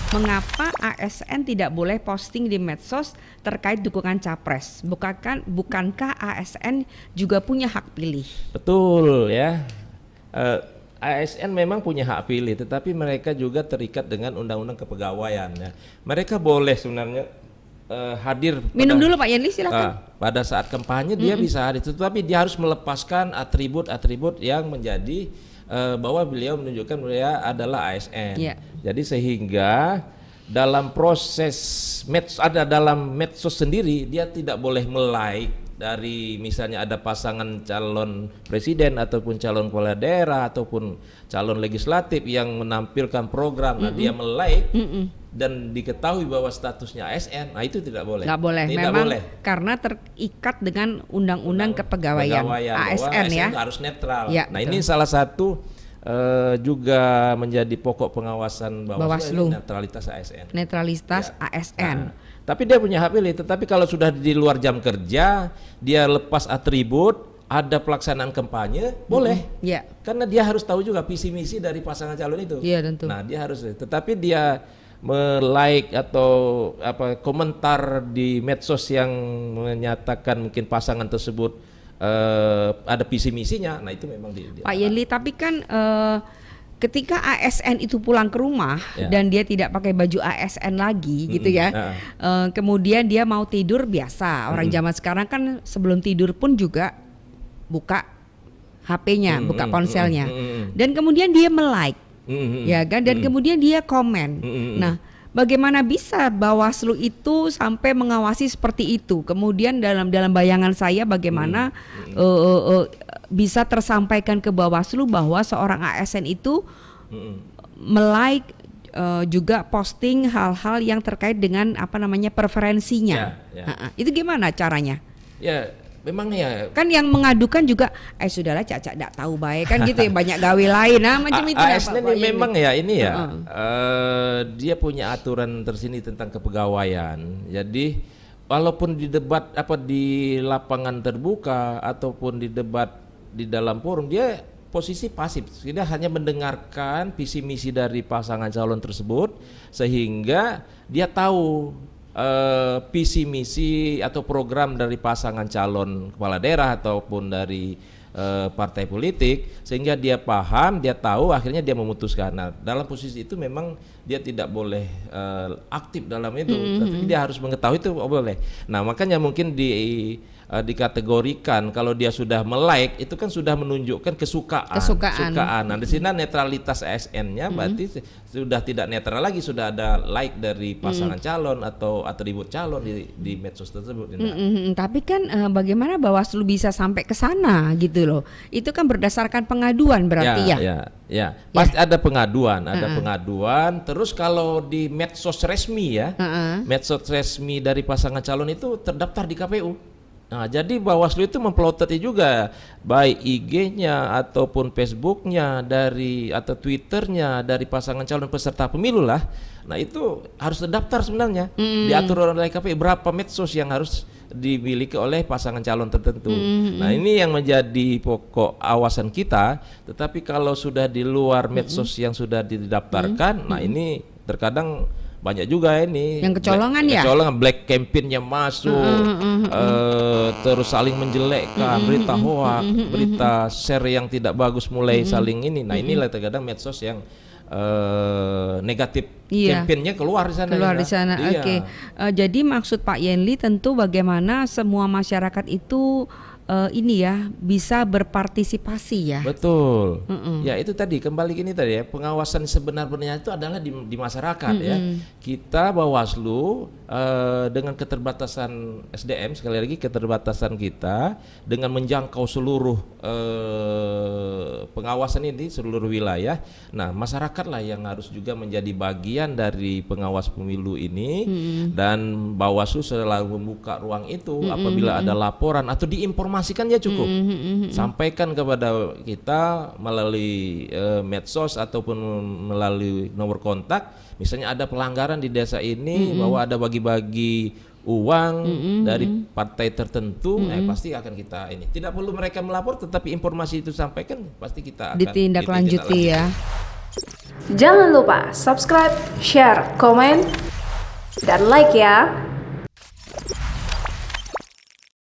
Mengapa ASN tidak boleh posting di medsos terkait dukungan capres? Bukankah ASN juga punya hak pilih? Betul ya. ASN memang punya hak pilih, tetapi mereka juga terikat dengan undang-undang kepegawaian ya. Mereka boleh sebenarnya hadir. Minum dulu Pak Yenli, silakan. Pada saat kampanye dia bisa hadir, tetapi dia harus melepaskan atribut-atribut yang menjadi bahwa beliau menunjukkan beliau adalah ASN. Yeah. Jadi sehingga dalam proses dalam medsos sendiri dia tidak boleh melike dari misalnya ada pasangan calon presiden ataupun calon kepala daerah ataupun calon legislatif yang menampilkan program, nah dia melike dan diketahui bahwa statusnya ASN, nah itu tidak boleh. Nggak boleh, tidak memang boleh. Karena terikat dengan undang-undang kepegawaian ASN ya. Harus netral. Ya, nah betul. ini salah satu juga menjadi pokok pengawasan Bawaslu, netralitas ASN. Netralitas Ya. ASN. Nah, tapi dia punya hak pilih. Tetapi kalau sudah di luar jam kerja, dia lepas atribut, ada pelaksanaan kampanye, boleh. Ya. Karena dia harus tahu juga visi misi dari pasangan calon itu. Iya, tentu. Nah, dia harus. Tetapi dia melike atau komentar di medsos yang menyatakan mungkin pasangan tersebut ada visi misinya, nah itu memang Pak Yenli, tapi kan ketika ASN itu pulang ke rumah dan dia tidak pakai baju ASN lagi gitu ya, kemudian dia mau tidur biasa, orang zaman sekarang kan sebelum tidur pun juga buka HP-nya, buka ponselnya, dan kemudian dia melike, ya kan, dan kemudian dia komen. Nah, bagaimana bisa Bawaslu itu sampai mengawasi seperti itu? Kemudian dalam bayangan saya bagaimana bisa tersampaikan ke Bawaslu bahwa seorang ASN itu melike juga posting hal-hal yang terkait dengan preferensinya. Itu gimana caranya? Ya, memang ya. Kan yang mengadukan juga, sudahlah Caca tidak tahu baik kan gitu ya, banyak gawe lain, macam itu. ASN ini memang ya ini ya, dia punya aturan tersendiri tentang kepegawaian. Jadi walaupun di debat di lapangan terbuka ataupun di debat di dalam forum, dia posisi pasif, dia hanya mendengarkan visi misi dari pasangan calon tersebut sehingga dia tahu visi misi atau program dari pasangan calon kepala daerah ataupun dari partai politik, sehingga dia paham, dia tahu, akhirnya dia memutuskan. Nah, dalam posisi itu memang dia tidak boleh aktif dalam itu, tapi dia harus mengetahui itu boleh. Nah, makanya mungkin dikategorikan kalau dia sudah melike itu kan sudah menunjukkan kesukaan. Nah, di sini netralitas ASN-nya berarti sudah tidak netral lagi, sudah ada like dari pasangan calon atau atribut calon di medsos tersebut. Tapi kan bagaimana Bawaslu bisa sampai ke sana gitu loh? Itu kan berdasarkan pengaduan berarti ya. Pasti ada pengaduan, pengaduan. Terus kalau di medsos resmi medsos resmi dari pasangan calon itu terdaftar di KPU. Nah, jadi Bawaslu itu mempelototi juga baik IG-nya ataupun Facebook-nya atau Twitter-nya dari pasangan calon peserta pemilu lah. Nah, itu harus terdaftar sebenarnya. Diatur oleh KPU berapa medsos yang harus dimiliki oleh pasangan calon tertentu. Nah, ini yang menjadi pokok awasan kita. Tetapi kalau sudah di luar medsos yang sudah didaftarkan, nah ini terkadang banyak juga ini yang kecolongan black campaign-nya masuk, terus saling menjelekkan, berita hoak, berita share yang tidak bagus mulai saling ini. Nah, inilah terkadang medsos yang negatif campaign-nya keluar di sana. Oke. Jadi maksud Pak Yenli tentu bagaimana semua masyarakat itu bisa berpartisipasi ya. Betul. Ya, itu tadi kembali ini tadi ya, pengawasan sebenarnya itu adalah di masyarakat ya. Kita Bawaslu dengan keterbatasan SDM, sekali lagi keterbatasan kita dengan menjangkau seluruh pengawasan ini seluruh wilayah. Nah, masyarakatlah yang harus juga menjadi bagian dari pengawas pemilu ini, dan Bawaslu selalu membuka ruang itu apabila ada laporan atau diinformasikan ya cukup. Sampaikan kepada kita melalui medsos ataupun melalui nomor kontak. Misalnya ada pelanggaran di desa ini, bahwa ada bagi-bagi uang dari partai tertentu, pasti akan kita ini. Tidak perlu mereka melapor, tetapi informasi itu sampaikan, pasti kita akan ditindaklanjuti ya. Jangan lupa subscribe, share, komen, dan like ya.